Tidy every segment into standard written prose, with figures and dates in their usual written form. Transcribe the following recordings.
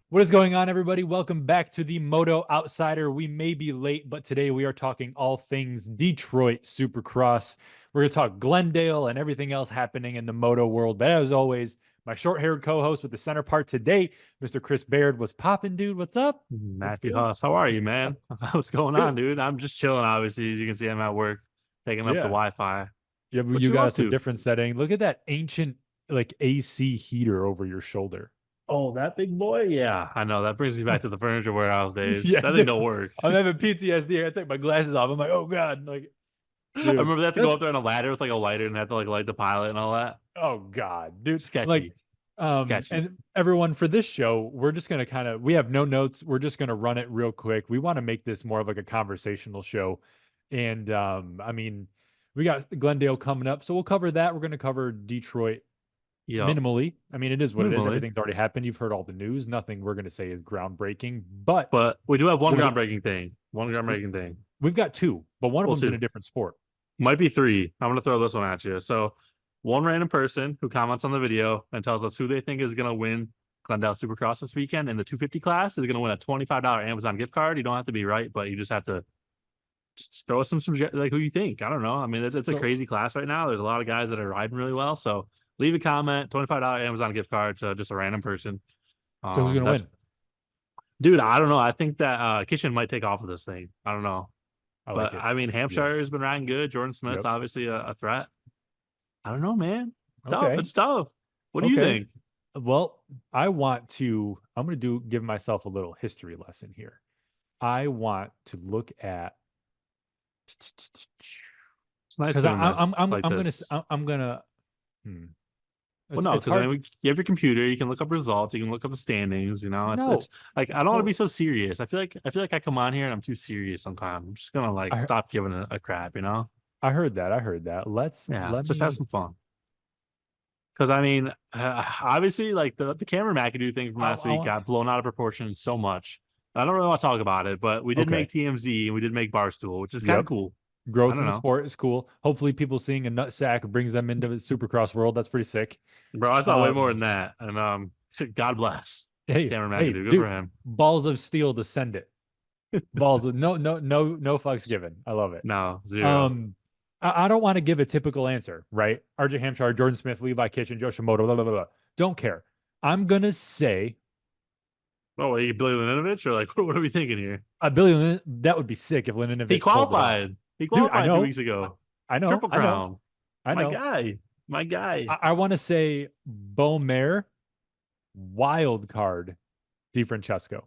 What is going on, everybody? Welcome back to the Moto Outsider. We may be late, but today we are talking all things Detroit Supercross. We're going to talk Glendale and everything else happening in the moto world. But as always, my short-haired co-host with the center part today, Mr. Chris Baird. What's popping, dude? What's up? What's Matthew good? Huss, how are you, man? What's going on, Good. dude? I'm just chilling, obviously. As you can see, I'm at work, taking up the Yeah. Wi-Fi. Yeah, but What you you got up us a to? different setting. Look at that ancient like AC heater over your shoulder. Oh, that big boy? Yeah, I know. That brings me back to the furniture warehouse days. Yeah, That thing dude. don't work. I'm having PTSD. I take my glasses off. I'm like, oh God. Like, I dude, remember they have to go that's up there on a ladder with like a lighter and have to like light the pilot and all that. oh God, dude. Like, Sketchy. Sketchy. and everyone for this show, we're just gonna we have no notes. We're just gonna run it real quick. We want to make this more of like a conversational show. And I mean, we got Glendale coming up, so we'll cover that. We're gonna cover Detroit Yep. minimally. I mean, it is what it is. Minimally. Everything's already happened. You've heard all the news. Nothing we're gonna say is groundbreaking, but But we do have one we're gonna groundbreaking thing. One groundbreaking thing. we've got two, but one of Well, them's in a two. different sport. Might be three. I'm gonna throw this one at you. So, one random person who comments on the video and tells us who they think is gonna win Glendale Supercross this weekend in the 250 class is gonna win a $25 Amazon gift card. You don't have to be right, but you just have to just throw us some like who you think. I don't know. I mean, it's a So, crazy class right now. There's a lot of guys that are riding really well. So leave a comment. $25 Amazon gift card to just a random person. so who's gonna That's win? dude. I don't know. I think that Kitchen might take off of this thing. I don't know. I like But it. I mean, Yep. Hampshire has been riding good. Jordan Smith's Yep. obviously a threat. I don't know, man. Tough. Okay. It's tough. What do you Okay. think? Well, I'm going to give myself a little history lesson here. I want to look at, It's nice because doing this like I'm going this. to, I'm going to, hmm, Well, no, it's because I hard. mean, you have your computer. You can look up results. You can look up the standings. It's No. like I don't want to be Well, so serious. I feel like I come on here and I'm too serious sometimes. I'm just gonna like I, stop giving a crap. I heard that. I heard that. Yeah, Let just have me, some fun. Because I mean, obviously, like the camera McAdoo thing from last I week want, got blown out of proportion so much. I don't really want to talk about it, but we did okay. make TMZ and we did make Barstool, which is kind of Yep. cool. I Growth don't in the know. sport is cool. Hopefully people seeing a nut sack brings them into the supercross world. That's pretty sick. Bro, I saw way more Um, than that. And God bless Cameron hey, McAdoo. Good for dude, him. balls of steel to send it. Balls of no fucks given. I love it. No, zero. Um, I don't want to give a typical answer, right? RJ Hampshire, Jordan Smith, Levi Kitchen, Joe Shimoda, blah blah blah blah. Don't care. I'm gonna say Oh, are you Billy Laninovich or like what are we thinking here? a billion. That would be sick if He Lininovich pulled it off, qualified. He dude. I qualified two know, weeks ago. I know, Triple I know, crown. I My know. guy. My guy. I want to say Beaumare, wild card, DiFrancesco.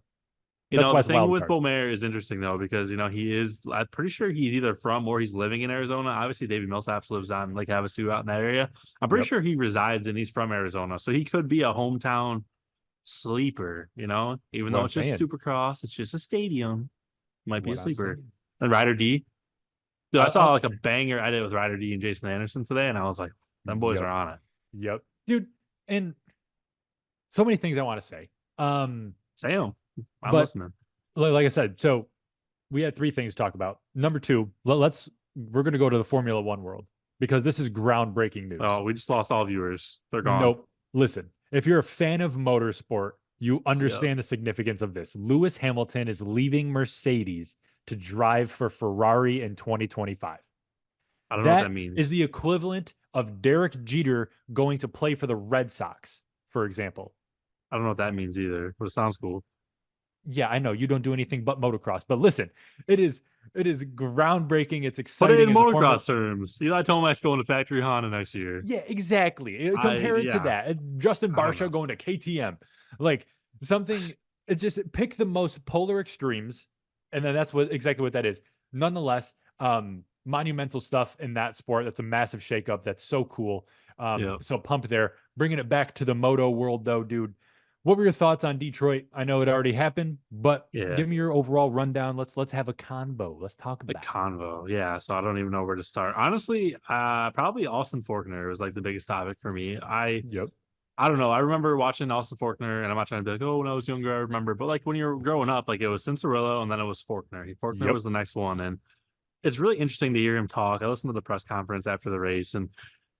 That's why The it's thing wild with card. Bomer is interesting though, because he is I'm pretty sure he's either from or he's living in Arizona. Obviously, David Millsaps lives on Lake Havasu out in that area. I'm pretty Yep. sure he resides and he's from Arizona. So he could be a hometown sleeper, even What though I'm it's just saying. Supercross, it's just a stadium. Might be a What I'm sleeper. saying. And Ryder D. Dude, I I, saw like a banger edit with Ryder D and Jason Anderson today, and I was like, them boys are yep. on it. Yep. Dude, and so many things I want to say. Um, Sam, I'm but listening. like I said, so we had three things to talk about. Number two, we're gonna go to the Formula One world because this is groundbreaking news. Oh, we just lost all viewers. They're gone. Nope. Listen, if you're a fan of motorsport, you Yep. understand the significance of this. Lewis Hamilton is leaving Mercedes to drive for Ferrari in 2025. I don't know what that That is means. the equivalent of Derek Jeter going to play for the Red Sox, for example. I don't know what that means either, but it sounds cool. Yeah, I know you don't do anything but motocross, but listen, it is it is groundbreaking. It's Put it exciting in as a Formula. motocross terms. Eli Tomac's going to Factory Honda next year. Yeah, exactly. Compare it to Yeah, that. Justin I don't Barsha know. going to KTM, like something. It just pick the most polar extremes, and then that's what exactly what that is. Nonetheless, monumental stuff in that sport. That's a massive shakeup. That's so cool. Yeah. So pump there. Bringing it back to the moto world, though, dude. What were your thoughts on Detroit? I know it already happened, but Yeah. give me your overall rundown. Let's have a convo. Let's talk A about it. convo. Yeah. So I don't even know where to start. Honestly, probably Austin Forkner was like the biggest topic for me. Yep. I don't know. I remember watching Austin Forkner, and I'm not trying to be like, oh, when I was younger, I remember. But like when you were growing up, like it was Cincerillo, and then it was Forkner. Forkner Yep. was the next one, and it's really interesting to hear him talk. I listened to the press conference after the race, and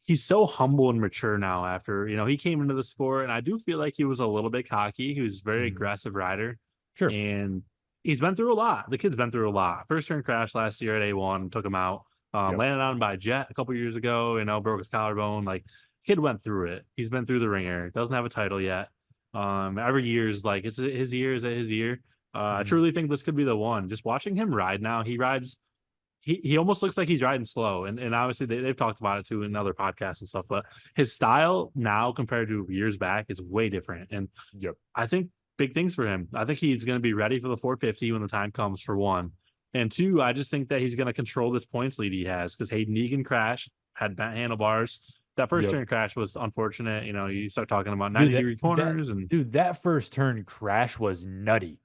he's so humble and mature now after, he came into the sport, and I do feel like he was a little bit cocky. He was a very Mhm. aggressive rider, Sure. and he's been through a lot. The kid's been through a lot. First turn crash last year at A1, took him out. Yep. Landed on by Jett a couple years ago, broke his collarbone. Like, kid went through it. He's been through the ringer. Doesn't have a title yet. Every year is like, it's his year, is it his year? I Mhm. truly think this could be the one. Just watching him ride now, he almost looks like he's riding slow. And obviously they've talked about it too in other podcasts and stuff, but his style now compared to years back is way different. And Yep. I think big things for him. I think he's going to be ready for the 450 when the time comes, for one. And two, I just think that he's going to control this points lead he has, because Haiden Deegan crashed, had bent handlebars. That first Yep. turn crash was unfortunate. You start talking about Dude, 90-degree that corners, and dude, that first turn crash was nutty.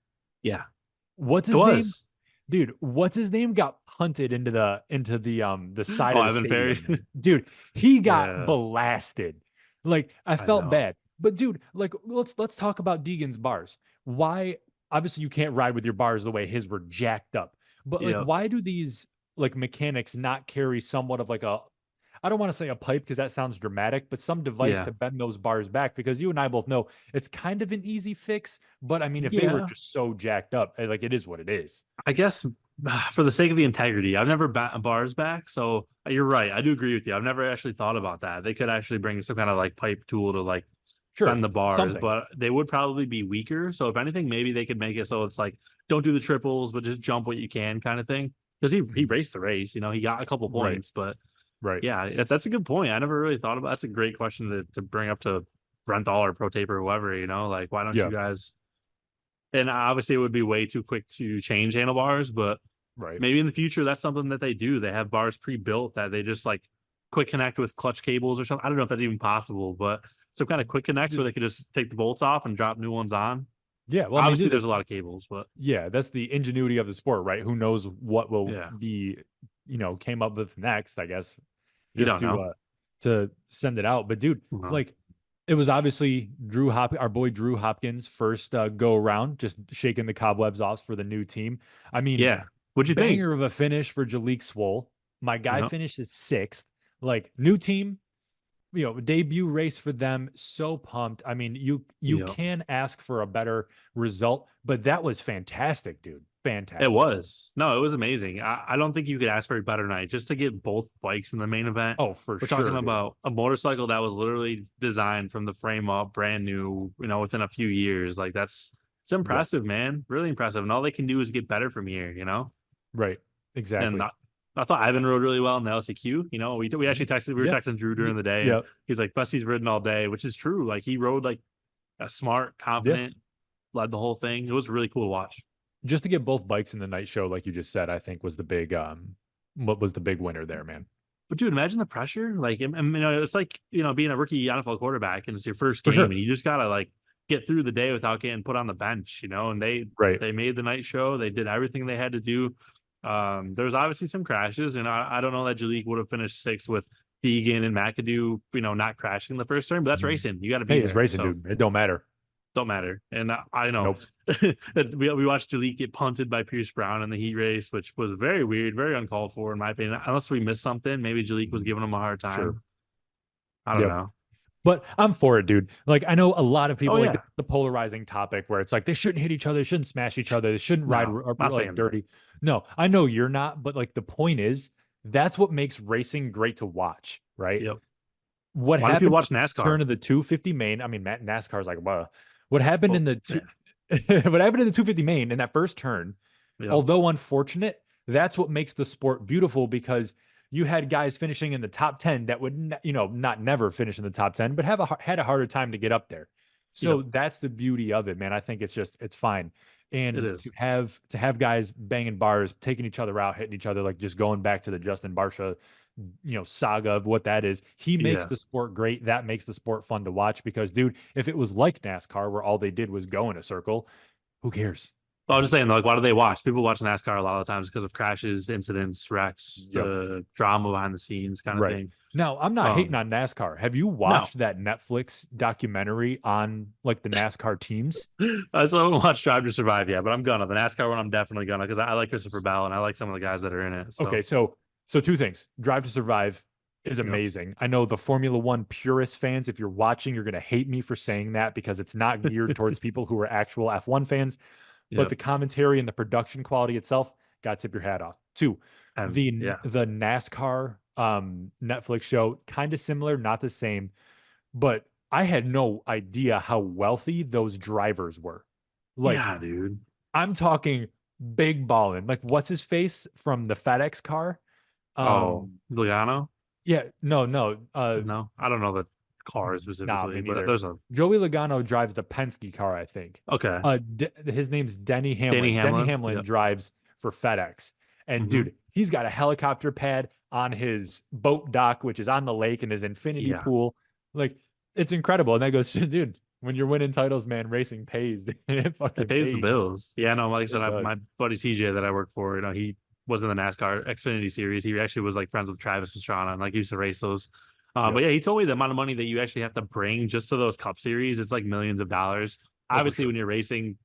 yeah, What's it his name? was. Dude, what's his name got punted into the side Oh, of the Evan Ferry. stadium, man. Dude, he got Yeah, blasted. Like, I I felt know. bad. But dude, like, let's talk about Deegan's bars. Why obviously you can't ride with your bars the way his were jacked up. But like, Yeah, why do these like mechanics not carry somewhat of like a, I don't want to say a pipe because that sounds dramatic, but some device yeah, to bend those bars back? Because you and I both know it's kind of an easy fix. But I mean, if they were yeah. just so jacked up, like it is what it is. I guess for the sake of the integrity, I've never bars back. So you're right. I do agree with you. I've never actually thought about that. They could actually bring some kind of like pipe tool to like Sure, bend the bars, something. but they would probably be weaker. So if anything, maybe they could make it so it's like, don't do the triples, but just jump what you can, kind of thing. Because he Mhm. raced the race, he got a couple Right, points, but right. yeah, that's a good point. I never really thought about. That's a great question to bring up to Brenthal or Pro Taper or whoever. Like, why don't you Yeah, guys? And obviously, it would be way too quick to change handlebars, but right. maybe in the future that's something that they do. They have bars pre-built that they just like quick connect with clutch cables or something. I don't know if that's even possible, but some kind of quick connects where Dude, they could just take the bolts off and drop new ones on. yeah, well, I mean, Obviously, dude, there's that's a lot of cables, but yeah, that's the ingenuity of the sport, right? Who knows what will yeah, be, came up with next, I guess, you just don't know. to send it out. But dude, No. like it was obviously our boy Drew Hopkins first go around, just shaking the cobwebs off for the new team. I mean, Yeah. What'd you think? banger of a finish for Jalik Swole. My guy Yeah. finishes sixth. Like new team, debut race for them. So pumped. I mean, you Yeah. can ask for a better result, but that was fantastic, dude. It Fantastic. was. No, it was amazing. I don't think you could ask for a better night just to get both bikes in the main event. Oh, for We're talking sure, dude. about a motorcycle that was literally designed from the frame up, brand new, within a few years. Like, it's Yep. impressive, man. Really impressive. And all they can do is get better from here. Right. And Exactly. I thought Ivan rode really well in the LCQ. We actually Mhm. we were Yep. texting Drew during the day, and Yep. he's like, best he's ridden all day, which is true. Like, he rode like a smart, Yeah. confident, led the whole thing. It was really cool to watch. Just to get both bikes in the night show, like you just said, I think was the big what was the big winner there, man. But dude, imagine the pressure. Like, it's like being a rookie NFL quarterback and it's your first For game, sure. and you just gotta like get through the day without getting put on the bench. And Right. they made the night show. They did everything they had to do. There's obviously some crashes, and I don't know that Jalik would have finished sixth with Deegan and McAdoo, not crashing the first turn. But that's Mhm. racing. You got to be Hey, it's there. racing, So dude. It don't matter. don't matter. And I know Nope. we watched Jalik get punted by Pierce Brown in the heat race, which was very weird, very uncalled for in my opinion. Unless we missed something, maybe Jalik was Mhm. giving him a hard Sure. time. I don't Yep. know. But I'm for it, dude. Like I know a lot of Oh people like yeah, the polarizing topic where it's like they shouldn't hit each other, they shouldn't smash each other, they shouldn't ride no, not like saying that. dirty. No, I know you're not, but like the point is that's what makes racing great to watch, right? Yep. What Why do people happened watch in the NASCAR? turn of the 250 main? I mean, NASCAR's like, wow. What happened in Well, the two, yeah, what happened in the 250 main in that first turn, yep, although unfortunate, that's what makes the sport beautiful because you had guys finishing in the top 10 that would, not never finish in the top 10, but had a harder time to get up there. yep. So that's the beauty of it, man. I think it's fine. It And is. to have guys banging bars, taking each other out, hitting each other, like just going back to the Justin Barsha, saga of what that is. He makes Yeah. the sport great. That makes the sport fun to watch because, dude, if it was like NASCAR where all they did was go in a circle, who cares? I was just saying, like, why do they watch? People watch NASCAR a lot of times because of crashes, incidents, wrecks, Yep. the drama behind the scenes kind of Right. thing. Now, I'm not hating Um, on NASCAR. Have you no, watched that Netflix documentary on like the NASCAR teams? I still haven't watched Drive to Survive yet, but I'm gonna. The NASCAR one, I'm definitely gonna, because I like Christopher Bell and I like some of the guys that are in it. Okay, So so two things. Drive to Survive, is Yep. amazing. I know the Formula One purist fans, if you're watching, you're going to hate me for saying that because it's not geared towards people who are actual F1 fans, but Yep. the commentary and the production quality itself, got to tip your hat off. Two, And the yeah. the NASCAR Netflix show, kind of similar, not the same, but I had no idea how wealthy those drivers were. Like, Yeah, dude. I'm talking big ballin'. Like, what's his face from the FedEx car? Oh, Um, Logano? yeah, no, no. No, I don't know the car Nah, specifically, me but neither. there's a Joey Logano drives the Penske car, I think. okay. His name's Denny Danny Hamlin. Denny Hamlin. Hamlin Yep. drives for FedEx. And Hmm. dude, he's got a helicopter pad on his boat dock, which is on the lake in his infinity Yeah. pool. Like, it's incredible. And that goes, dude, when you're winning titles, man, racing pays. It It fucking pays the pays. bills. Yeah, no, like I said, It my does. buddy CJ that I work for, he was in the NASCAR Xfinity series. He actually was like friends with Travis Pastrana and like used to race those. But Yep. yeah, he told me the amount of money that you actually have to bring just to those Cup series, it's like millions of dollars. Oh, for Obviously, sure. when you're racing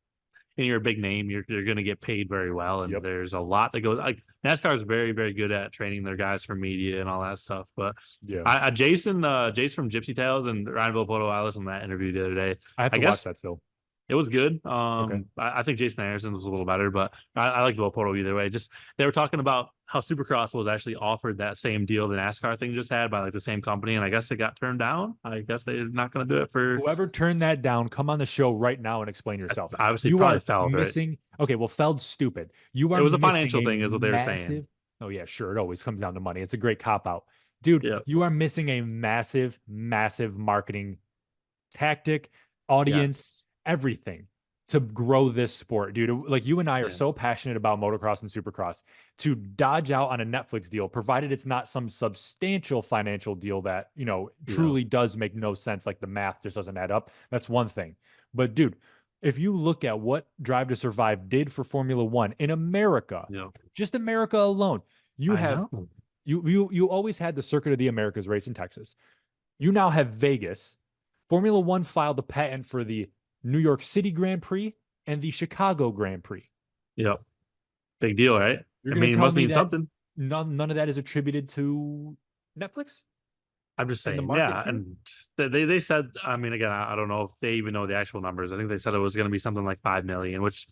and you're a big name, you're going to get paid very well, and Yep. there's a lot that goes. Like NASCAR is very very good at training their guys for media and all that stuff. But Yeah. Jason from Gypsy Tales and Ryan Villopoto, I listened to that interview the other day. I have I to watch guess that still. it was good. Okay. I think Jason Anderson was a little better, but I like Villopoto either way. Just they were talking about how Supercross was actually offered that same deal the NASCAR thing just had by like the same company, and I guess it got turned down. I guess they're not going to do it for Whoever turned that down, come on the show right now and explain yourself. obviously You probably are felt right. missing. Okay, well, Feld's stupid. You It are was a missing financial a thing, is what they were saying. massive. Oh, yeah, sure. It always comes down to money. It's a great cop out. Dude, Yeah. you are missing a massive, massive marketing tactic, audience, Yes. everything to grow this sport, dude. Like you and I are Yeah. so passionate about motocross and supercross to dodge out on a Netflix deal, provided it's not some substantial financial deal that, Yeah. truly does make no sense. Like the math just doesn't add up. That's one thing. But dude, if you look at what Drive to Survive did for Formula One in America, Yeah. just America alone, you I have know. you always had the Circuit of the Americas race in Texas. You now have Vegas. Formula One filed a patent for the New York City Grand Prix and the Chicago Grand Prix. Yep. Big deal, right? You're I going mean, to it tell must me mean that something. none of that is attributed to Netflix I'm just and the saying, market yeah. here? And they said, I mean, again, I don't know if they even know the actual numbers. I think they said it was going to be something like 5 million, which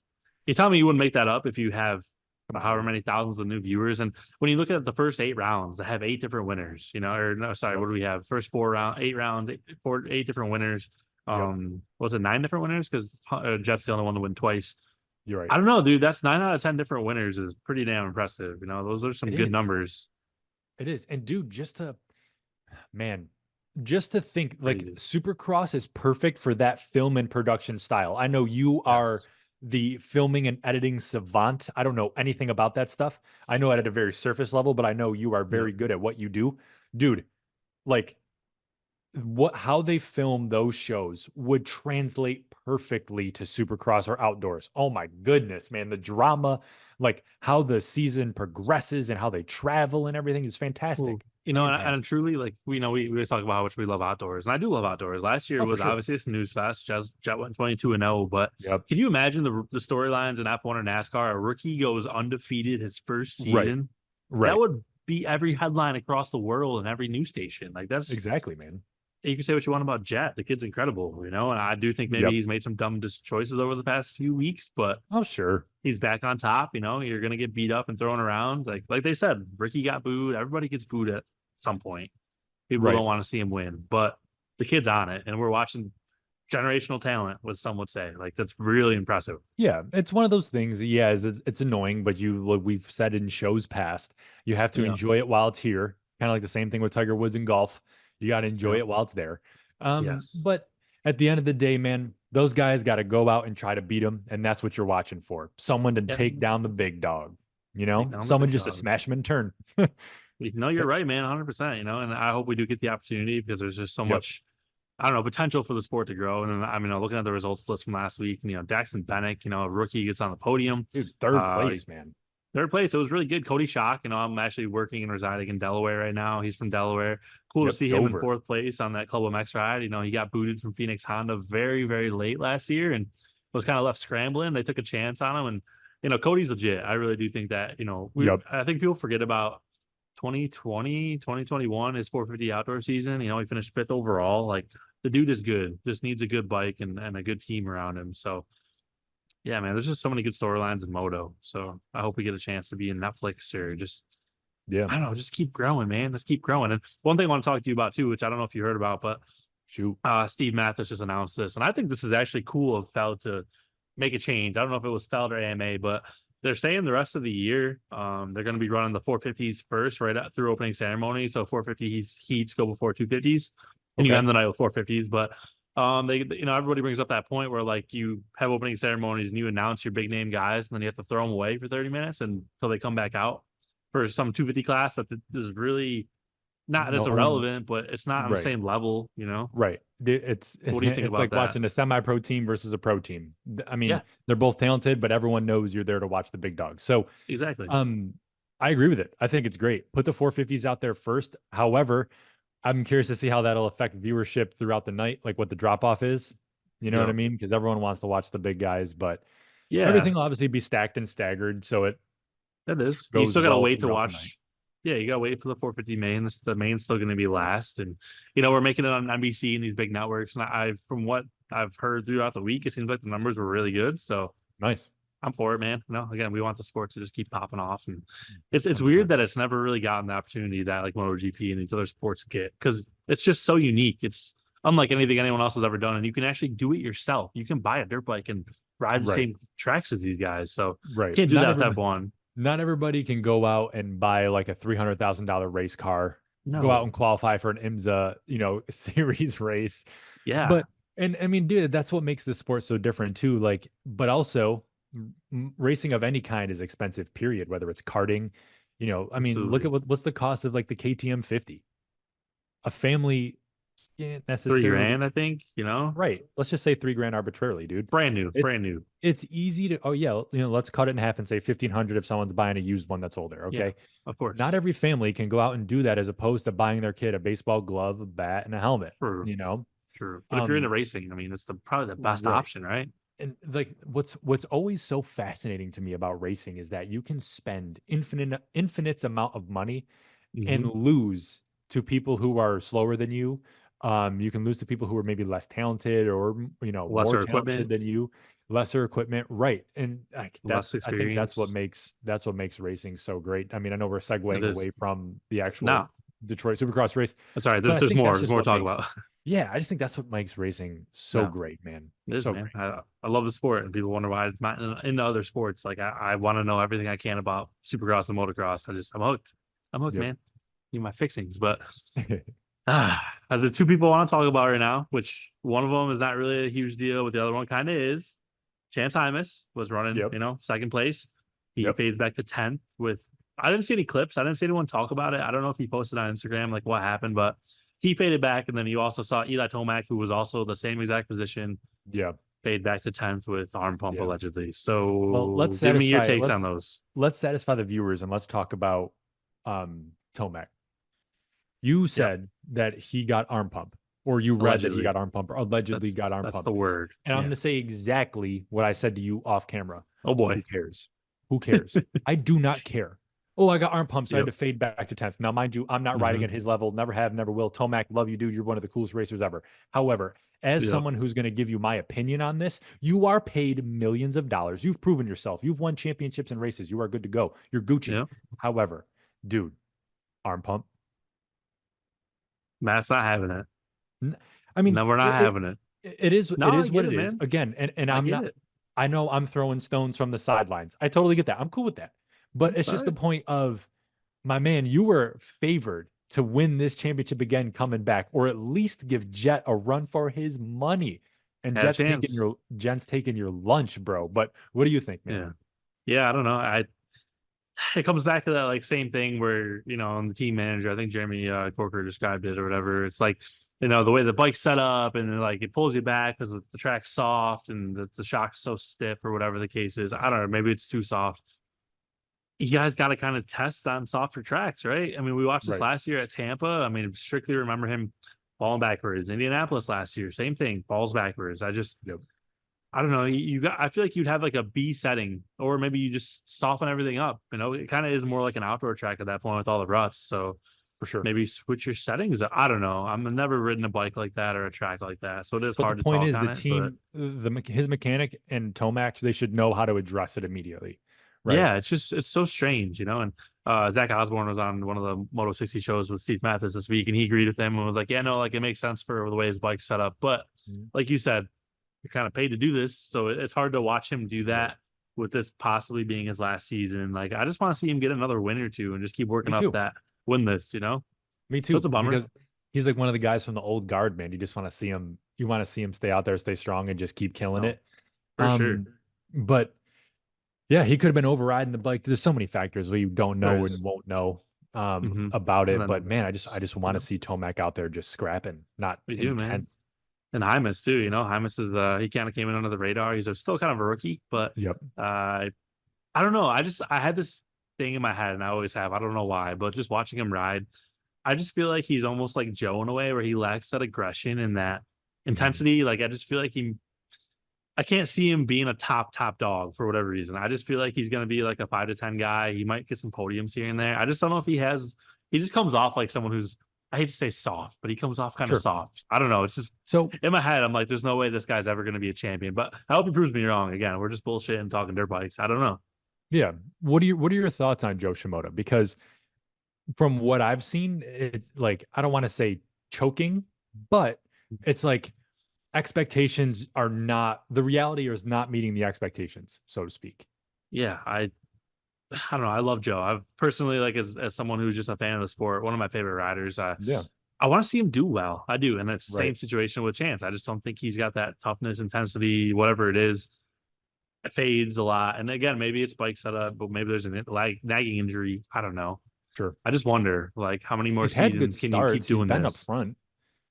you tell me you wouldn't make that up if you have Come on, however dude. many thousands of new viewers. And when you look at the first 8 rounds, they have 8 different winners, or no, sorry, Yep. what do we have? First 8 rounds, eight different winners. Yep. Was it 9 different winners? Because Jett's the only one to win twice. You're right. I don't know, dude. That's 9 out of 10 different winners is pretty damn impressive. Those are some It good is. numbers. It is. And dude, man, just to think like Crazy. Supercross is perfect for that film and production style. I know you are Yes. the filming and editing savant. I don't know anything about that stuff. I know it at a very surface level, but I know you are Yep. very good at what you do. Dude, like how they film those shows would translate perfectly to Supercross or outdoors. Oh my goodness, man, the drama, like how the season progresses and how they travel and everything is Well, fantastic. and Fantastic. truly, like we always talk about how much we love outdoors, and I do love outdoors. Last year Oh, for was sure. obviously a snooze fest. Jett went 22-0, but Yep. can you imagine the storylines in F1 or NASCAR? A rookie goes undefeated his first Right. season. That Right. would be every headline across the world and every news station. Like that's Exactly, man. you can say what you want about Jett. The kid's incredible, and I do think maybe Yep. he's made some dumb choices over the past few weeks, but Oh, sure. he's back on top. You're gonna get beat up and thrown around. Like they said, Ricky got booed. Everybody gets booed at some point. People Right. don't want to see him win, but the kid's on it, and we're watching generational talent, what some would say. Like that's really impressive. Yeah, it's one of those things. Yeah, it's annoying, but like we've said in shows past, you have to Yeah, enjoy it while it's here. Kind of like the same thing with Tiger Woods in golf. You got to enjoy yeah, it while it's there. yes. But at the end of the day, man, those guys got to go out and try to beat them, and that's what you're watching for. Someone to Yeah, take down the big dog. take down the Someone big just to dog. smash him in turn. No, you're right, man, 100%. And I hope we do get the opportunity because there's just so Yep, much, I don't know, potential for the sport to grow. And then, I mean, looking at the results list from last week, Daxton Bennick, a rookie gets on the podium. dude, third Uh, place, man. Third place, it was really good. Cody Schock, I'm actually working and residing in Delaware right now. He's from Delaware. Cool to Yep, see him in Dover. fourth place on that Club MX ride. He got booted from Phoenix Honda very, very late last year and was kind of left scrambling. They took a chance on him. And, Cody's legit. I really do think that, Yep, I think people forget about 2020, 2021, his 450 outdoor season. He finished fifth overall. Like the dude is good. Just needs a good bike and a good team around him. So yeah, man, there's just so many good storylines in Moto. So I hope we get a chance to be in Netflix or just Yeah. I don't know, just keep growing, man. Let's keep growing. And one thing I want to talk to you about too, which I don't know if you heard about, but Shoot. Steve Mathis just announced this, and I think this is actually cool of Feld to make a change. I don't know if it was Feld or AMA, but they're saying the rest of the year, they're going to be running the 450s first, right through opening ceremony. So 450s heats go before 250s, and you Okay. end the night with 450s. But they, everybody brings up that point where like you have opening ceremonies and you announce your big name guys, and then you have to throw them away for 30 minutes until they come back out for some 250 class that is really not as No one. irrelevant, but it's not on the Right. same level, you know? Right. It's What do you think it's about like that? watching a semi-pro team versus a pro team. I mean, Yeah, they're both talented, but everyone knows you're there to watch the big dogs. So, exactly. um, I agree with it. I think it's great. Put the 450s out there first. However, I'm curious to see how that'll affect viewership throughout the night, like what the drop off is. You know what I Yep. mean? Because everyone wants to watch the big guys, but Yeah, everything will obviously be stacked and staggered, so it that is. You goes still gotta well wait to throughout the night. watch. Yeah, you gotta wait for the 450 main. The main's still gonna be last, and we're making it on NBC and these big networks. And from what I've heard throughout the week, it seems like the numbers were really good. So Nice. I'm for it, man. Again, we want the sport to just keep popping off, and it's weird 100%. that it's never really gotten the opportunity that like MotoGP and these other sports get because it's just so unique. It's unlike anything anyone else has ever done, and you can actually do it yourself. You can buy a dirt bike and ride the Right. same tracks as these guys. So Right. can't do that with F1. Not everybody can go out and buy like a $300,000 race car, go out No, and qualify for an IMSA, series race. yeah, But and I mean, dude, that's what makes the sport so different too. Like, but also racing of any kind is expensive, period, whether it's karting, I mean, look absolutely. at what's the cost of like the KTM 50. A family can't Three necessarily. grand, I think. Right. Let's just say 3 grand arbitrarily, dude. Brand new, It's brand new. it's easy to, oh yeah, let's cut it in half and say 1,500 if someone's buying a used one that's older. Yeah, Okay. of Not course. every family can go out and do that as opposed to buying their kid a baseball glove, a bat, and a helmet, True, you know? true. But if you're into Um, racing, I mean, it's probably the best right. option, right? And like what's always so fascinating to me about racing is that you can spend infinite amount of money and Hmm. lose to people who are slower than you. You can lose to people who are maybe less talented or more Lesser talented equipment, than you, lesser equipment, right? And like less I think experience. that's what makes racing so great. I mean, I know we're It segueing is. away from the No, actual Detroit Supercross race, that's all right. but I There's think more. that's There's just more to what talk makes about. yeah, I just think that's what makes racing so No, great, man. it is, So man. great. I love the sport, and people wonder why it's not into other sports. Like I want to know everything I can about Supercross and motocross. I'm hooked. I'm hooked, Yep. man. Need my fixings, but the two people I want to talk about right now, which one of them is not really a huge deal, but the other one kind of is. Chance Hymas was running, Yep. second place. He Yep. fades back to 10th with, I didn't see any clips. I didn't see anyone talk about it. I don't know if he posted on Instagram, like what happened, but he faded back. And then you also saw Eli Tomac, who was also the same exact position, Yeah. fade back to 10th with arm pump Yeah. allegedly. Well, So give me your takes on those. let's satisfy the viewers and let's talk about Tomac. You Yep. said that he got arm pump, or you read that he Allegedly. got arm pump, or allegedly That's got arm that's pump. the word. And I'm Yeah. going to say exactly what I said to you off camera. Oh Who boy. cares? Who cares? I do not care. Oh, I got arm pump, so I had Yep. to fade back to 10th. Now, mind you, I'm not riding Hmm. at his level. Never have, never will. Tomac, love you, dude. You're one of the coolest racers ever. However, as Yep. someone who's going to give you my opinion on this, you are paid millions of dollars. You've proven yourself. You've won championships and races. You are good to go. You're Gucci. Yep. However, dude, arm pump. Matt's not having it. N- I mean, No, we're not having it. it is No, I what get it it, is. man. Again, and I I'm get not. it. I know I'm throwing stones from the sidelines. I totally get that. I'm cool with that. But it's All just the right. point of my man. You were favored to win this championship again, coming back, or at least give Jett a run for his money. And Had a chance. Jet's taking your lunch, bro. But what do you think, man? Yeah. Yeah, I don't know. It comes back to that like same thing where, I'm the team manager. I think Jeremy Corker described it or whatever. It's like, the way the bike's set up and like it pulls you back because the track's soft and the shock's so stiff or whatever the case is. I don't know. Maybe it's too soft. You guys got to kind of test on softer tracks, right? I mean, we watched this Right. last year at Tampa. I mean, strictly remember him falling backwards. Indianapolis last year, same thing, falls backwards. I I don't know. You got. I feel like you'd have like a B setting, or maybe you just soften everything up. You know, it kind of is more like an outdoor track at that point with all the ruts. So for sure. maybe switch your settings up. I don't know. I'm never ridden a bike like that or a track like that, so it is But the hard to point talk is, on the it. But team, his mechanic and Tomac, they should know how to address it immediately, right? yeah, it's so strange, And Zach Osborne was on one of the Moto 60 shows with Steve Mathis this week, and he agreed with him and was like, "Yeah, no, like it makes sense for the way his bike's set up." But Mhm. like you said, you're kind of paid to do this, so it's hard to watch him do Right. that with this possibly being his last season. Like, I just want to see him get another win or two and just keep Me working up too. that win list. Me So too. it's a bummer. Because he's like one of the guys from the old guard, man. You just want to see him. You want to see him stay out there, stay strong, and just keep killing No, it. for sure. But yeah, he could have been overriding the bike. There's so many factors we don't There know is. and won't know Hmm. about And it. But then, man, I just want to see Tomac out there just scrapping, not we do, man. intense. And Hymas too, Hymas is he kind of came in under the radar. He's still kind of a rookie, but Yep. I don't know. I had this thing in my head, and I always have. I don't know why, but just watching him ride, I just feel like he's almost like Joe in a way where he lacks that aggression and that Mhm. intensity. Like I just feel like I can't see him being a top dog for whatever reason. I just feel like he's going to be like a 5 to 10 guy. He might get some podiums here and there. I just don't know if he has. He just comes off like someone who's, I hate to say soft, but he comes off kind of Sure. soft. I don't know. It's just So in my head. I'm like, there's no way this guy's ever going to be a champion. But I hope he proves me wrong. Again, we're just bullshitting, talking dirt bikes. I don't know. yeah, what are your thoughts on Joe Shimoda? Because from what I've seen, it's like I don't want to say choking, but it's like expectations are not the reality or is not meeting the expectations, so to speak. Yeah, I don't know. I love Joe. I've personally like as someone who's just a fan of the sport, one of my favorite riders. Yeah, I want to see him do well. I do, and it's the same right. situation with Chance. I just don't think he's got that toughness, intensity, whatever it is. It fades a lot, and again, maybe it's bike setup, but maybe there's a nagging injury. I don't know. Sure. I just wonder, like, how many more He's had good seasons can you keep starts. He's doing been up this? front.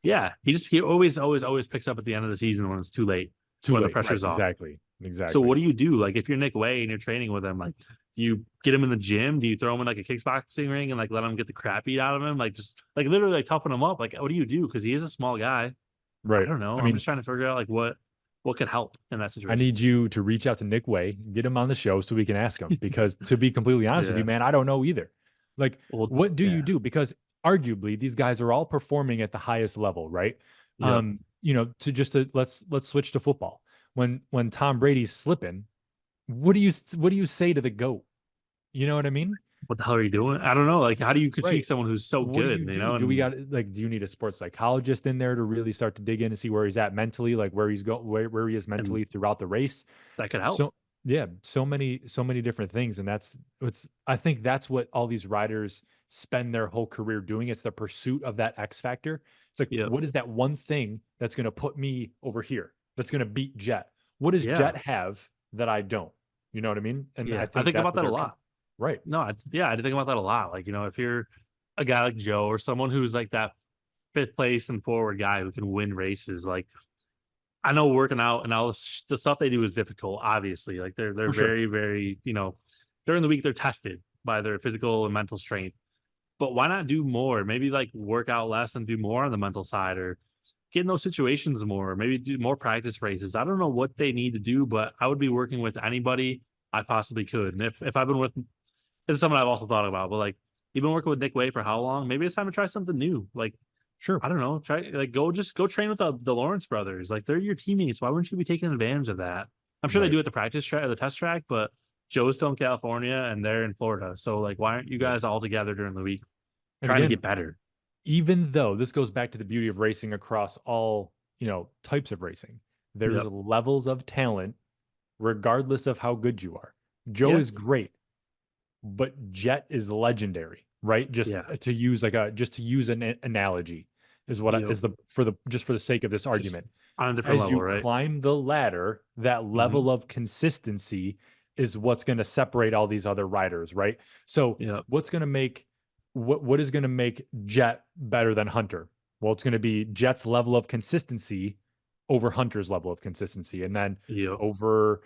Yeah, he always picks up at the end of the season when it's too late, Too when the late. Right. pressure's off. Exactly. So Exactly. what do you do? Like if you're Nick Way and you're training with him, like do you get him in the gym? Do you throw him in like a kickboxing ring and like let him get the crap beat out of him? Like just like literally like toughen him up. Like what do you do? Because he is a small guy. I Right. don't know. I I'm mean, just trying to figure out like what could help in that I situation. need you to reach out to Nick Way, get him on the show so we can ask him. Because to be completely honest with you, Yeah. man, I don't know either. Like, Well, what do you yeah. do? Because arguably these guys are all performing at the highest level, right? Yep. Let's switch to football. When Tom Brady's slipping, what do you say to the GOAT? You know what I mean? What the hell are you doing? I don't know. Like how do you critique Right. someone who's so What do good, you do? Do we And got like do you need a sports psychologist in there to really start to dig in and see where he's at mentally, like where he's going where he is and mentally throughout the race? that could help. So yeah, so many different things. And I think that's what all these riders spend their whole career doing. It's the pursuit of that X factor. It's like, Yep. what is that one thing that's gonna put me over here? That's gonna beat Jett? What does Yeah. Jett have that I don't? You know what I mean? And I Yeah. I think think that's about what that a they're lot. right. No, yeah, I think about that a lot. Like, if you're a guy like Joe or someone who's like that fifth place and forward guy who can win races, like I know working out and all the stuff they do is difficult, obviously. Like they're For sure. very, very, during the week they're tested by their physical and mental strength. But why not do more? Maybe like work out less and do more on the mental side or get in those situations more, maybe do more practice races. I don't know what they need to do, but I would be working with anybody I possibly could. And if I've been with it's something I've also thought about, but like you've been working with Nick Way for how long? Maybe it's time to try something new. Like, Sure. I don't know, try like go train with the Lawrence brothers. Like they're your teammates. Why wouldn't you be taking advantage of that? I'm sure they Right. do at the practice track, the test track, but Joe's still in California and they're in Florida. So like, why aren't you Right. guys all together during the week And trying to again, get better? even though this goes back to the beauty of racing across all, types of racing, there's Yep. levels of talent regardless of how good you are. Joe Yeah. is great, but Jett is legendary, right? Just Yeah. to use an analogy is what Yep. is the for the just for the sake of this Just argument. on a different As level, you right? climb the ladder, that Hmm. level of consistency is what's going to separate all these other riders, right? So, Yep. what is going to make Jett better than Hunter? Well, it's going to be Jett's level of consistency over Hunter's level of consistency, and then Yep. over,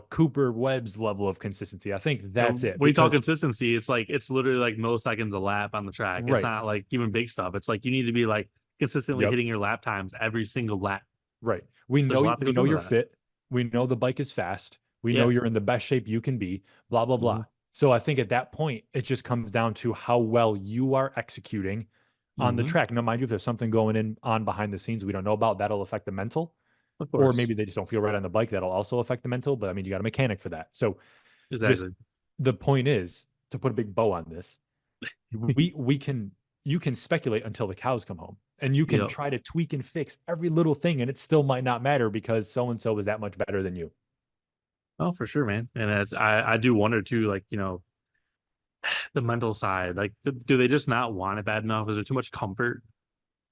Cooper Webb's level of consistency. I think that's And it when you talk because consistency, it's literally like milliseconds a lap on the track. It's right. not like even big stuff. It's like you need to be like consistently Yep. hitting your lap times every single lap. Right. There's a lot that We goes know into you're that. fit. We know the bike is fast. We know Yeah. you're in the best shape you can be, blah, blah, Hmm. blah. So I think at that point, it just comes down to how well you are executing on the Hmm. track. Now, mind you, if there's something going on behind the scenes we don't know about, that'll affect the mental. Of Or course. maybe they just don't feel right on the bike. That'll also affect the mental. But I mean, you got a mechanic for that. So just Exactly. the point is to put a big bow on this. We can you can speculate until the cows come home. And you can Yep. try to tweak and fix every little thing, and it still might not matter because so and so is that much better than you. Oh, for sure, man. And as I do wonder too, like, the mental side, like, do they just not want it bad enough? Is there too much comfort?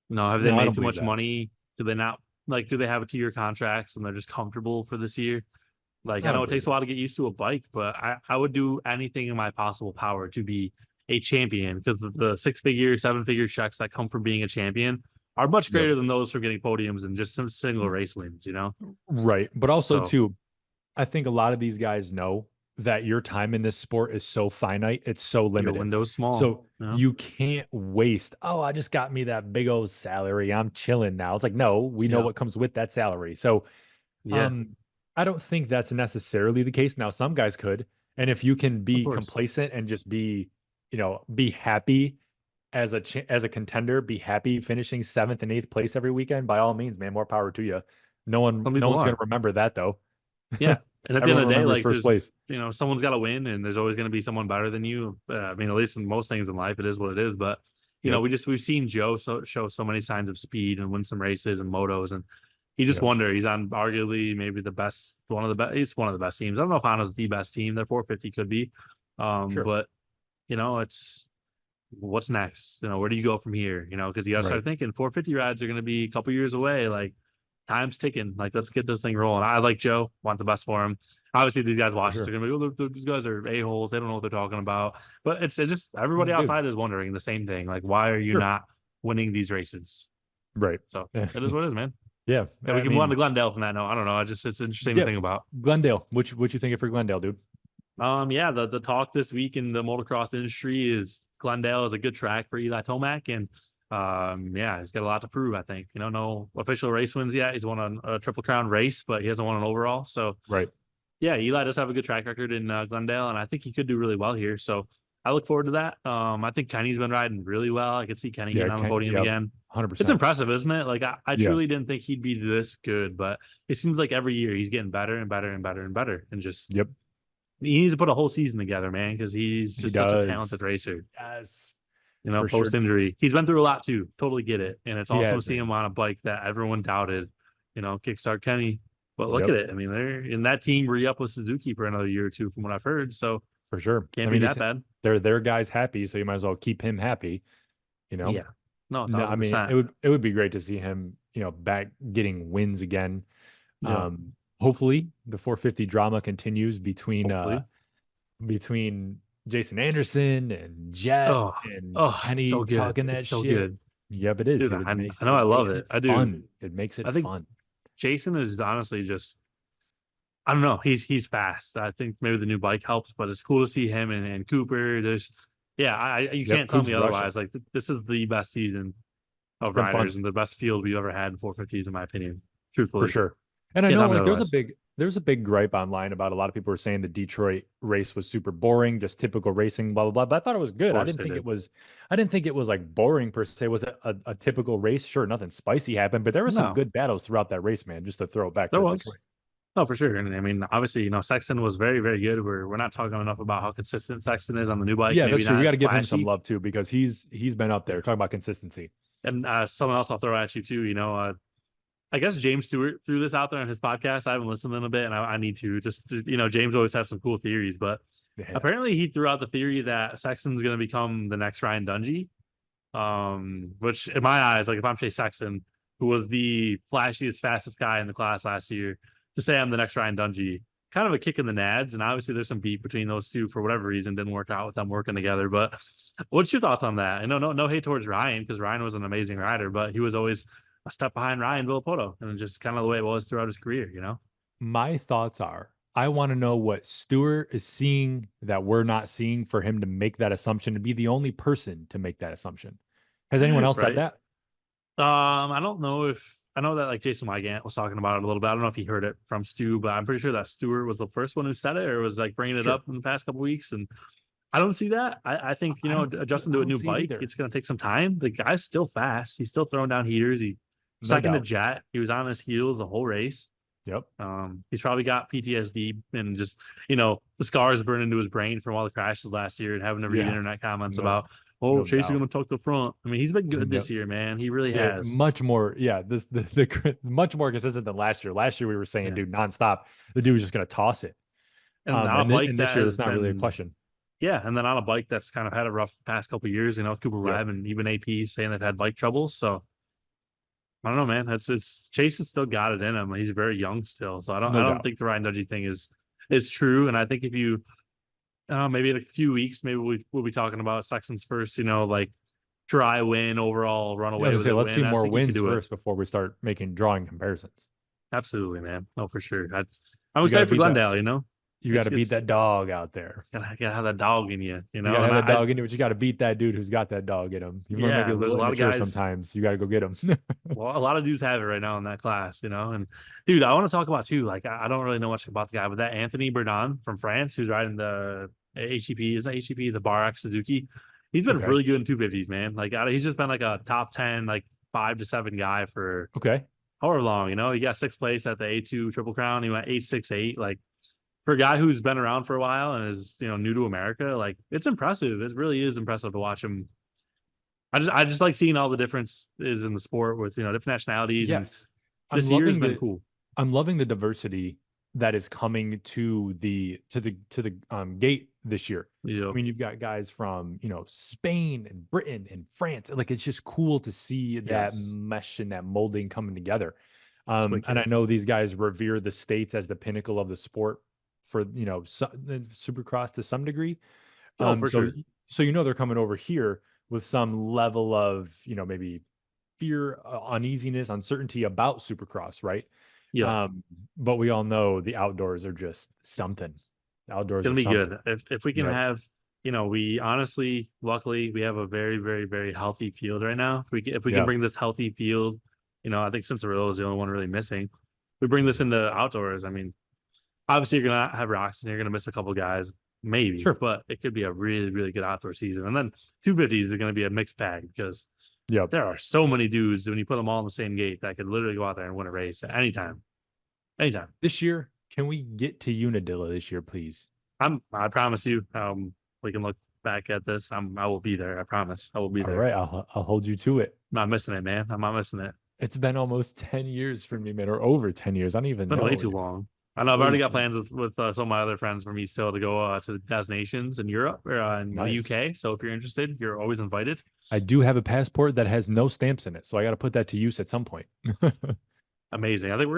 No, have they No, I made don't too believe much that. money? Do they not like? Do they have a 2 year contracts and they're just comfortable for this year? Like, I I know don't it believe takes a that. while to get used to a bike, but I would do anything in my possible power to be a champion because the 6 figure, 7 figure checks that come from being a champion are much Yep. greater than those from getting podiums and just some single race wins. Right. But also So too, I think a lot of these guys know that your time in this sport is so finite, it's so your limited. window is small. So you can't waste, oh, I just got me that big old salary. I'm chilling now. It's like, no, we know Yeah. what comes with that salary. So Yeah. um I don't think that's necessarily the case. Now, some guys could. And if you can Of be course. complacent and just be, be happy as as a contender, be happy finishing seventh and eighth place every weekend, by all means, man, more power to you. No one, Some no people one's gonna are. remember that though. Yeah. And at the end Everyone of the day, remembers like first there's, place. someone's got to win and there's always going to be someone better than you. I mean, at least in most things in life, it is what it is. But, Yep. we've seen Joe show so many signs of speed and win some races and motos. And you just Yep. wonder, he's on arguably maybe the best, one of the best, it's one of the best teams. I don't know if Honda's the best team. Their 450 could be. Sure. But, it's what's next? Where do you go from here? Because you got to Right. start thinking 450 rides are going to be a couple years away. Like, time's ticking. Like, let's get this thing rolling. I like Joe, want the best for him. Obviously, these guys For watch this are sure. gonna be, oh, these guys are a-holes. They don't know what they're talking about. But it's just everybody Dude. outside is wondering the same thing. Like, why are you Sure. not winning these races? Right. So it is what it is, man. Yeah. And we I can move on to mean, Glendale from that note. I don't know. It's interesting to yeah. think about. Glendale. What you thinking for Glendale, dude? Yeah, the talk this week in the motocross industry is Glendale is a good track for Eli Tomac, and yeah, he's got a lot to prove. I think no official race wins yet. He's won a Triple Crown race, but he hasn't won an overall. So Right. yeah, Eli does have a good track record in Glendale, and I think he could do really well here. So I look forward to that. I think Kenny's been riding really well. I could see Kenny Yeah. getting on the podium Yep. again. It's 100%. impressive, isn't it? Like I Yeah. truly didn't think he'd be this good, but it seems like every year he's getting better and better and better and better, and just Yep. he needs to put a whole season together, man, because he's He just such a does. talented racer. Yes. For Post sure. injury, he's been through a lot too. Totally get it, and it's He awesome to has, see man. him on a bike that everyone doubted. Kickstart Kenny, but look Yep. at it. I mean, they're in that team re-up with Suzuki for another year or two, from what I've heard. So For sure. I can't be mean, that bad. they're their guys happy, so you might as well keep him happy, you know? Yeah, no, a No, I thousand mean, percent. it would be great to see him, back getting wins again. Yeah, Hopefully the 450 drama continues hopefully. between Jason Anderson and Jett Oh, and oh, it's Kenny so good. talking that It's so shit. good, Yep, it is, dude. dude. I know I love it. I do. Fun. It makes it I think fun. Jason is honestly just I don't know. He's fast. I think maybe the new bike helps, but it's cool to see him and Cooper. Yeah, you Yep, can't tell Coop's me rushing. otherwise. Like this is the best season It's of been fun riders and the best field we've ever had in 450s, in my opinion. for Truthfully, sure. And I can't know tell me like otherwise. there's a big gripe online about a lot of people were saying the Detroit race was super boring, just typical racing, blah blah blah. But I thought it was Of good. course they did. I didn't think it was like boring per se. Was it a typical race? Sure, nothing spicy happened, but there were some No, good battles throughout that race, man. Just to throw it back there to was. Detroit. No, for sure. And I mean, obviously, Sexton was very, very good. We're not talking enough about how consistent Sexton is on the new bike. Yeah, Maybe that's true. not We got as to give him some flashy. love too because he's been up there. Yeah. Talk about consistency. And someone else I'll throw at you too. I guess James Stewart threw this out there on his podcast. I haven't listened in a bit, and I need to. James always has some cool theories, but Yeah, apparently he threw out the theory that Sexton's going to become the next Ryan Dungey. Which in my eyes, like if I'm Chase Sexton, who was the flashiest, fastest guy in the class last year, to say I'm the next Ryan Dungey, kind of a kick in the nads. And obviously there's some beef between those two for whatever reason, didn't work out with them working together. But what's your thoughts on that? And no hate towards Ryan, because Ryan was an amazing rider, but he was always a step behind Ryan Villapoto, and just kind of the way it was throughout his career. my thoughts are I want to know what Stewart is seeing that we're not seeing for him to make that assumption to be the only person to make that assumption. Has anyone else said Right. that? I don't know if I know that like Jason Wygant was talking about it a little bit. I don't know if he heard it from Stu, but I'm pretty sure that Stewart was the first one who said it or was like bringing it Sure. up in the past couple weeks. And I don't see that. I think, I don't adjusting I to a don't new see it bike, either. it's going to take some time. The guy's still fast. He's still throwing down heaters. He No second to doubt. Jett. He was on his heels the whole race. Yep. He's probably got PTSD and just, the scars burned into his brain from all the crashes last year and having to read Yeah. internet comments No, about, oh, no Chase is doubt. going to tuck the front. I mean, he's been good Yep. this year, man. He really Yeah, has. much more. Yeah, much more consistent than last year. Last year we were saying, Yeah. dude, nonstop, the dude was just gonna toss it. And on a bike And this that year has that's not really a been, question. yeah. And then on a bike that's kind of had a rough past couple of years, with Cooper Yep. Webb and even AP saying they've had bike troubles. So I don't know, man. It's Chase has still got it in him. He's very young still. So I No don't doubt. think the Ryan Dungey thing is true. And I think if you maybe in a few weeks, maybe we'll be talking about Sexton's first, like dry win overall, run Yeah, I away was with gonna say, it let's see win. I more think he could wins do it. first before we start making drawing comparisons. Absolutely, man. No, for sure. I'm You got to excited for beat that. Glendale. You got to beat It's that dog out there. gotta have that dog in you, You got to And have that dog in you, but you got to beat that dude who's got that dog in him. Even though maybe yeah, a there's little a lot of immature guys. sometimes, you got to go get him. Well, a lot of dudes have it right now in that class, And dude, I want to talk about too. Like, I don't really know much about the guy, but that Anthony Bourdon from France, who's riding the HEP, is that HEP, the Bar X Suzuki. He's been Okay. really good in 250s, man. Like, he's just been like a top 10, like 5 to 7 guy for Okay. however long. He got 6th place at the A2 Triple Crown. He went 868. Like, for a guy who's been around for a while and is new to America, like it's impressive. It really is impressive to watch him. I just like seeing all the differences in the sport with different nationalities, and Yes. this year's been cool. I'm loving the diversity that is coming to the gate this year. Yeah, I mean, you've got guys from, Spain and Britain and France. Like, it's just cool to see that yes, mesh and that molding coming together. it's And I wicked. know these guys revere the States as the pinnacle of the sport for, Supercross to some degree. Oh, for So, sure. they're coming over here with some level of, maybe fear, uneasiness, uncertainty about Supercross, right? Yeah, But we all know the outdoors are just something. The it's outdoors gonna are be something. good if we can Yep. have. We honestly, luckily, we have a very, very, very healthy field right now. If we can Yeah. bring this healthy field, I think Cincinnati is the only one really missing. We bring this Mhm. into outdoors. I mean, obviously, you're gonna have rocks and you're gonna miss a couple guys, maybe, Sure. but it could be a really, really good outdoor season. And then 250s is gonna be a mixed bag because Yep. there are so many dudes when you put them all in the same gate that could literally go out there and win a race at any time. Anytime. This year, can we get to Unadilla this year, please? I promise you, we can look back at this. I will be there. I promise. I will be All there. right, I'll hold you to it. I'm not missing it, man. I'm not missing it. It's been almost 10 years for me, man, or over 10 years. I don't even It's been way know. too long. I know I've Way already got too long. plans with some of my other friends from East Hill to go to the destinations in Europe or in the Nice. UK. So if you're interested, you're always invited. I do have a passport that has no stamps in it, so I got to put that to use at some point. Amazing. I think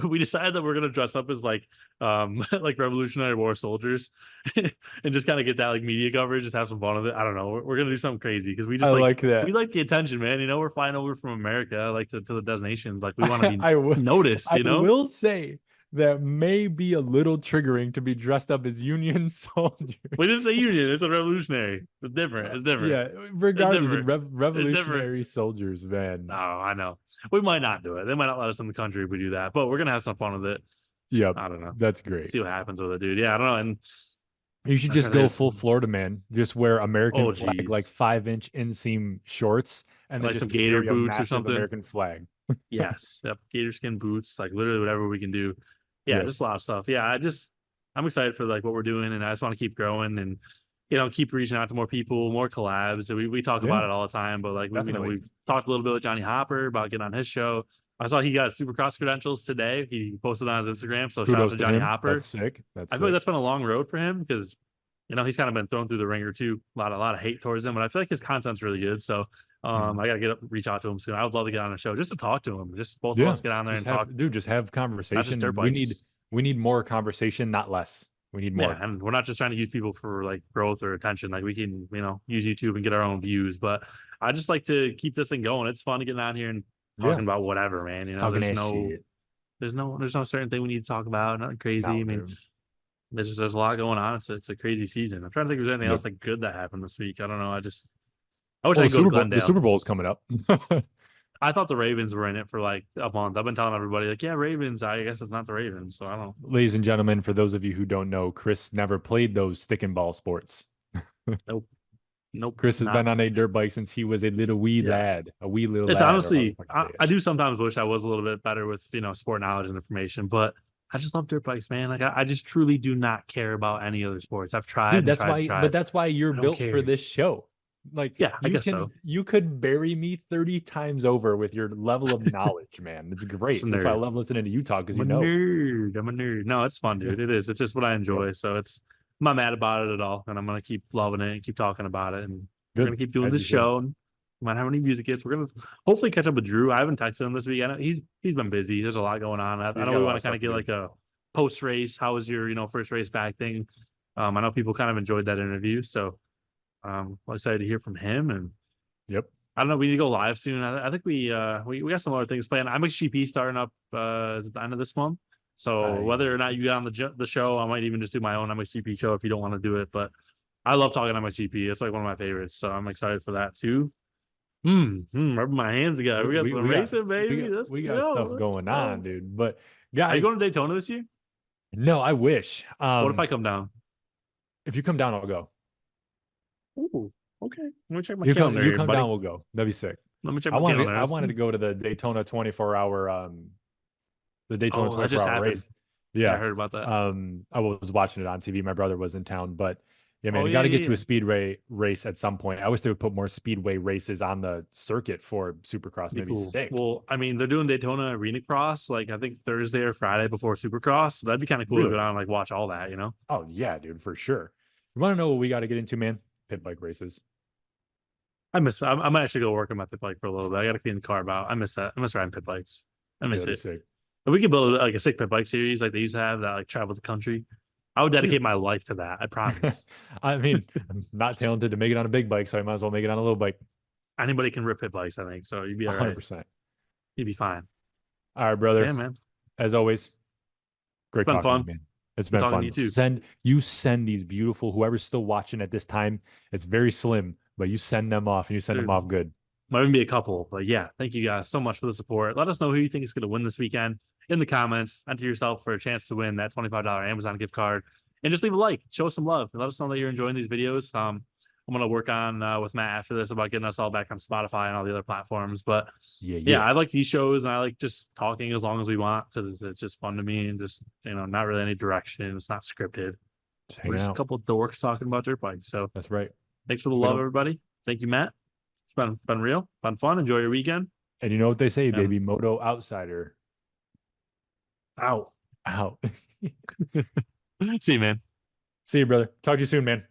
we decided that we're gonna dress up as like like Revolutionary War soldiers and just kind of get that like media coverage, just have some fun with it. I don't know. We're gonna do something crazy because we I just like we that. like the attention, man. We're flying over from America like to the destinations. Like we want to be I will. noticed, I will say that may be a little triggering to be dressed up as Union soldiers. We didn't say Union, it's a revolutionary. It's different. It's different. Yeah, It's regardless, different. It's different. revolutionary soldiers, man. Oh, I know. We might not do it. They might not let us in the country if we do that, but we're gonna have some fun with it. Yep, I don't know. that's great. See what happens with it, dude. Yeah, I don't know. And You should that's just what it go is. full Florida man. Just wear American Oh, flag, like geez. 5-inch inseam shorts, and then Like just some gator carry a boots or massive something. American flag. Yes. Yep. Gator skin boots, like literally whatever we can do. Yeah, Yep. just a lot of stuff. Yeah, I'm excited for like what we're doing and I just want to keep growing and keep reaching out to more people, more collabs. So we talk Yeah, about it all the time, but like definitely. we've talked a little bit with Johnny Hopper about getting on his show. I saw he got Supercross credentials today. He posted on his Instagram. So shout out Kudos to to Johnny him. Hopper. That's sick. That's I feel like sick. that's been a long road for him because he's kind of been thrown through the ringer too. A lot of hate towards him, but I feel like his content's really good. So Mhm. I gotta reach out to him soon. I would love to get on a show just to talk to him. Just both of Yeah, us get on there just and talk, have not just dirt conversation. bikes. We need more conversation, not less. We need Yeah, more. and we're not just trying to use people for like growth or attention. Like we can, use YouTube and get our own views. But I just like to keep this thing going. It's fun to get on here and Yeah, talking about whatever, man. talking There's that no shit. there's no certain thing we need to talk about. Nothing crazy. I No, mean, dude. there's a lot going on. It's a crazy season. I'm trying to think if there's anything Yep. else like good that happened this week. I don't know. I wish Well, I could go to The Glendale. Super Bowl is coming up. I thought the Ravens were in it for like a month. I've been telling everybody like, yeah, Ravens. I guess it's not the Ravens. So I don't. Ladies and gentlemen, for those of you who don't know, Chris never played those stick and ball sports. Nope. Nope. Chris has Not. been on a dirt bike since he was a little wee Yes. lad, a wee little It's lad, or however the honestly, fuck you I, say it. I do sometimes wish I was a little bit better with, sport knowledge and information, but I just love dirt bikes, man. Like I just truly do not care about any other sports. I've tried Dude, and that's tried and why, but tried. that's why you're I don't built for care. this show. Like Yeah, I guess so. you could bury me 30 times over with your level of knowledge, man. It's Just a great. That's why I nerd. love listening to you talk because I'm a you know. nerd. I'm a nerd. No, it's fun, Yeah. dude. It is. It's just what I Yep. enjoy. So I'm not mad about it at all. And I'm gonna keep loving it and keep talking about it. And we're gonna Good. keep doing As this you should. show. And no matter how many music hits, we're gonna hopefully catch up with Drew. I haven't texted him this week. I know he's been busy. There's a lot going on. I He's know got we a want lot to of kind stuff of to get do. like a post race. How was your, first race back thing? I know people kind of enjoyed that interview. So I'm excited to hear from him. And Yep. I don't know. We need to go live soon. I think we got some other things planned. IMXGP starting up at the end of this month. So I whether or not you get on the show, I might even just do my own MXGP show if you don't want to do it. But I love talking MXGP. It's like one of my favorites. So I'm excited for that too. Rubbing my hands together. We got we, some we got racing, baby. Let's we got go. stuff Let's going on, go. dude. But Are you guys, going to Daytona this year? no, I wish. What if I come down? If you come down, I'll go. Ooh, okay. Let me check my You calendar here, come down, buddy. we'll go. That'd be sick. Let me check my calendar. I wanted to go to the Daytona 24-hour the Daytona Oh, that just 24-hour happened. race. Yeah, I Yeah. heard about that. I was watching it on TV. My brother was in town, but yeah, man, Oh you yeah, got to get yeah, to a yeah. speedway race at some point. I wish they would put more speedway races on the circuit for Supercross. Be Maybe cool. sick. Well, I mean, they're doing Daytona Arena Cross, like I think Thursday or Friday before Supercross. So that'd be kind of cool to go Really? down and like watch all that, you know? Oh yeah, dude, for sure. You want to know what we got to get into, man? Pit bike races. I might actually go work on my pit bike for a little bit. I gotta clean the carb out. I miss that. I miss riding pit bikes. I Yeah, miss that'd be it. sick, If we could build like a sick pit bike series like they used to have that like travel the country, I would dude. dedicate my life to that. I promise. I mean, I'm not talented to make it on a big bike, so I might as well make it on a little bike. Anybody can rip pit bikes, I think. So you'd be all right. 100%. You'd be fine. All right, brother. Yeah, man. As always, It's great been talking to you, fun. man. It's Been been talking to you fun. too. Send these beautiful, whoever's still watching at this time, it's very slim, but you send them off and you send them Dude, off good. might even be a couple, but yeah, thank you guys so much for the support. Let us know who you think is going to win this weekend in the comments. Enter yourself for a chance to win that $25 Amazon gift card, and just leave a like, show us some love, and let us know that you're enjoying these videos. I'm going to work on with Matt after this about getting us all back on Spotify and all the other platforms. But Yeah, yeah, yeah. I like these shows, and I like just talking as long as we want because it's just fun to me, and just not really any direction. It's not scripted. Just We're hanging just a out. couple of dorks talking about dirt bikes. So That's right. thanks for the We love, don't, everybody. Thank you, Matt. It's been real, been fun. Enjoy your weekend. and you know what they say, And baby, Moto Outsider out. out. See you, man. See you, brother. Talk to you soon, man.